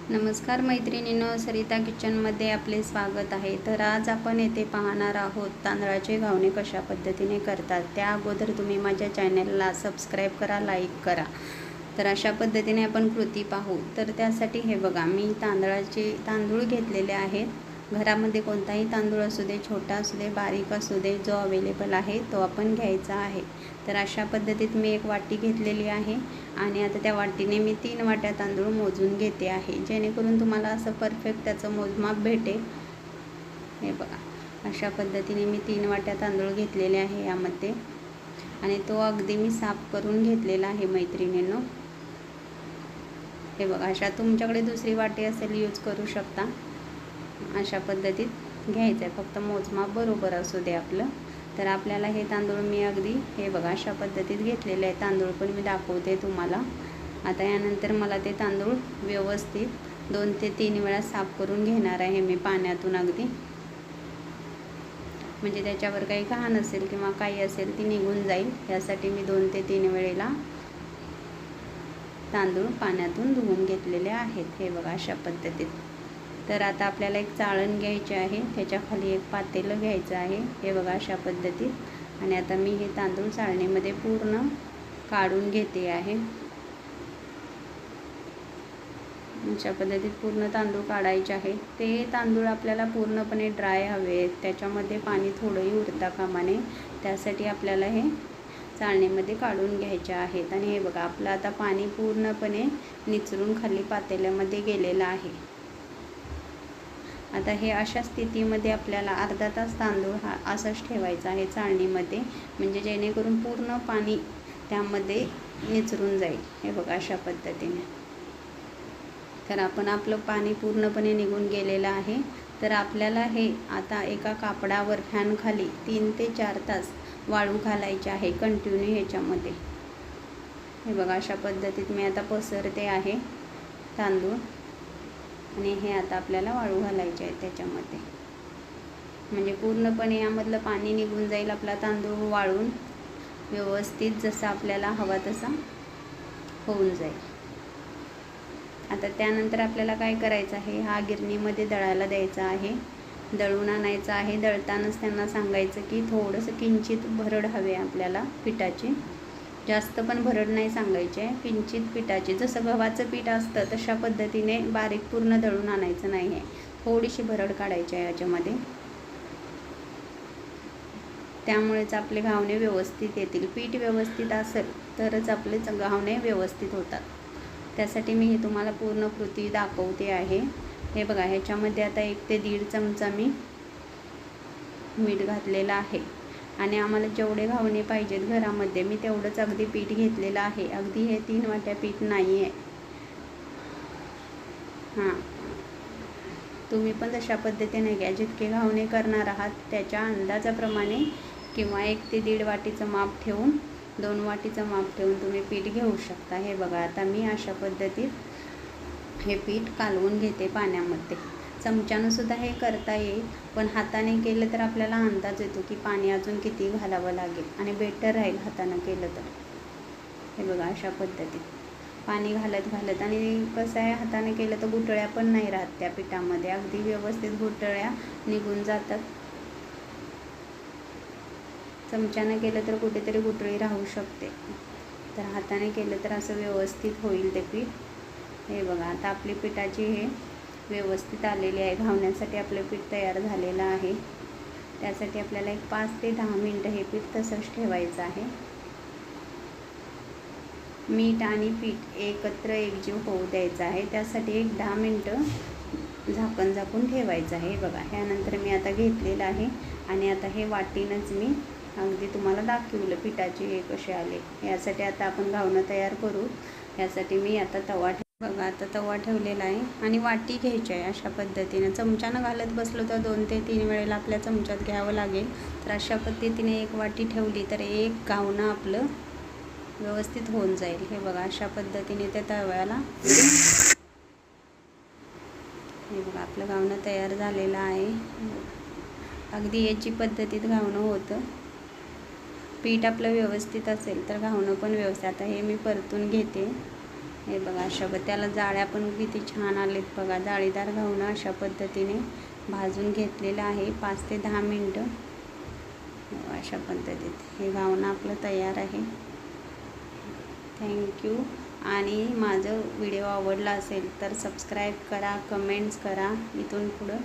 नमस्कार मैत्रिणींनो, सरिता किचनमध्ये आपले स्वागत आहे। तर आज आपण येथे पाहणार आहोत तांदळाचे घावणे कशा पद्धतीने करतात। त्या अगोदर तुम्ही माझ्या चॅनलला सबस्क्राईब करा, लाईक करा। तर अशा पद्धतीने आपण कृती पाहू। तर त्यासाठी हे बघा, मी तांदूळ घेतलेले आहेत। घरामध्ये कोणताही तांदूळ असू दे, छोटा असू दे, बारीक असू दे, जो अवेलेबल आहे तो आपण घ्यायचा आहे। तर अशा पद्धतीत मी एक वाटी घेतलेली आहे आणि आता त्या वाटीने मी 3 वाट्या तांदूळ मोजून घेते आहे, जेणेकरून तुम्हाला असं परफेक्ट त्याचं मोजमाप भेटेल। हे बघा, अशा पद्धतीने मी 3 वाट्या तांदूळ घेतलेले आहे यामध्ये, आणि तो अगदी मी साफ करून घेतलेला आहे मैत्रिणींनो। हे बघा, अशा तुमच्याकडे दुसरी वाटी असेल यूज करू शकता। अशा पद्धतीत घ्यायचं आहे, फक्त मोजमाप बरोबर असू दे आपलं। तर आपल्याला हे तांदूळ मी अगदी हे बघा अशा पद्धतीत घेतलेले आहे। तांदूळ पण मी दाखवते तुम्हाला। आता यानंतर मला ते तांदूळ व्यवस्थित 2 ते 3 वेळा साफ करून घेणार आहे मी पाण्यातून अगदी, म्हणजे त्याच्यावर काही घाण असेल किंवा काही असेल ती निघून जाईल। यासाठी मी 2 ते 3 वेळेला तांदूळ पाण्यातून धुवून घेतलेले आहेत। हे बघा अशा पद्धतीत। तर आता आपल्याला एक चाळण घ्यायची आहे, त्याच्याखाली एक पातेलं घ्यायचं आहे। हे बघा अशा पद्धतीत। आणि आता मी हे तांदूळ चाळणीमध्ये पूर्ण काढून घेते आहे। अशा पद्धतीत पूर्ण तांदूळ काढायचे आहे। ते तांदूळ आपल्याला पूर्णपणे ड्राय हवे, त्याच्यामध्ये पाणी थोडंही उरता कामा नये। त्यासाठी आपल्याला हे चाळणीमध्ये काढून घ्यायचे आहेत। आणि हे बघा, आपलं आता पाणी पूर्णपणे निचरून खाली पातेल्यामध्ये गेलेलं आहे। आता हे अशा स्थितीमध्ये आपल्याला अर्धा तास तांदूळ हा असाच ठेवायचा आहे चाळणीमध्ये, म्हणजे जेणेकरून पूर्ण पाणी त्यामध्ये निचरून जाईल। हे बघा अशा पद्धतीने। तर आपलं पाणी पूर्णपणे निघून गेलेलं आहे। तर आपल्याला हे आता एका कापडावर फॅनखाली 3 ते 4 तास वाळू घालायचे आहे कंटिन्यू ह्याच्यामध्ये। हे बघा अशा पद्धतीत मी आता पसरते आहे तांदूळ, आणि हे आता आपल्याला वाळू घालायचे आहे त्याच्यामध्ये, म्हणजे पूर्णपणे यामधलं पाणी निघून जाईल। आपला तांदूळ वाळून व्यवस्थित जसा आपल्याला हवा तसा होऊन जाईल। आता त्यानंतर आपल्याला काय करायचं आहे, हा गिरणीमध्ये दळायला द्यायचा आहे, दळून आणायचं आहे। दळतानाच त्यांना सांगायचं की थोडंसं किंचित भरड हवे आपल्याला पिठाची, जास्त पण भरड नाही सांगायची आहे, किंचित पिठाची। जसं गव्हाचं पीठ असतं तशा पद्धतीने बारीक पूर्ण दळून आणायचं नाही आहे, थोडीशी भरड काढायची आहे याच्यामध्ये। त्यामुळेच आपले घावणे व्यवस्थित येतील। पीठ व्यवस्थित असेल तरच आपले घावणे व्यवस्थित होतात। त्यासाठी मी हे तुम्हाला पूर्ण कृती दाखवते आहे। हे बघा, ह्याच्यामध्ये आता 1 ते 1.5 चमचा मी मीठ घातलेलं आहे। आणि आम्हाला जेवढे घावणे पाहिजेत घरामध्ये मी तेवढंच अगदी पीठ घेतलेलं आहे। अगदी हे 3 वाट्या पीठ नाही आहे। हां, तुम्ही पण तशा पद्धतीने घ्या, जितके घावणे करणार आहात त्याच्या अंदाजाप्रमाणे, किंवा 1 ते 1.5 वाटीचं माप ठेवून 2 वाटीचं माप ठेवून तुम्ही पीठ घेऊ शकता। हे बघा, आता मी अशा पद्धतीत हे पीठ कालवून घेते पाण्यामध्ये। चमच्यानं सुद्धा हे करता येईल, पण हाताने केलं तर आपल्याला अंदाज येतो की पाणी अजून किती घालावं लागेल, आणि बेटर राहील हाताने केलं तर। हे बघा अशा पद्धतीत पाणी घालत, आणि कसं आहे, हाताने केलं तर गुठळ्या पण नाही राहत त्या पिठामध्ये, अगदी व्यवस्थित गुठळ्या निघून जातात। चमच्याने केलं तर कुठेतरी गुठळी राहू शकते, तर हाताने केलं तर असं व्यवस्थित होईल ते पीठ। हे बघा, आता आपली पिठाची हे व्यवस्थित आलेली आहे। घावण्यासाठी आपलं पीठ तयार झालेलं आहे। त्यासाठी आपल्याला एक 5 ते 10 मिनटं हे पीठ तसंच ठेवायचं आहे। मीठ आणि पीठ एकत्र एकजीव होऊ द्यायचं आहे, त्यासाठी एक 10 मिनटं झाकून ठेवायचं आहे। बघा, ह्यानंतर मी आता घेतलेलं आहे, आणि आता हे वाटीनंच मी अगदी तुम्हाला दाखवलं पिठाचे हे कसे आले। यासाठी आता आपण घावणं तयार करू। यासाठी मी आता बघा, आता तवा ठेवलेला आहे, आणि वाटी घ्यायची आहे अशा पद्धतीने। चमच्यानं घालत बसलो तर 2 ते 3 वेळेला आपल्या चमच्यात घ्यावं लागेल। तर अशा पद्धतीने एक वाटी ठेवली तर एक घावणं आपलं व्यवस्थित होऊन जाईल। हे बघा अशा पद्धतीने त्या तव्याला, हे बघा आपलं घावणं तयार झालेलं आहे। अगदी याची पद्धतीत घावणं होतं। पीठ आपलं व्यवस्थित असेल तर घावणं पण व्यवस्थित। आता हे मी परतून घेते हे बघा अशा त्याला जाळ्या पण किती छान आलेत बघा. जाळीदार घावणं अशा पद्धतीने भाजून घेतलेलं आहे 5 ते 10 मिनटं. अशा पद्धतीत हे घावणं आपलं तयार आहे. थँक्यू. आणि माझं व्हिडिओ आवडला असेल तर सबस्क्राईब करा, कमेंट्स करा. इथून पुढं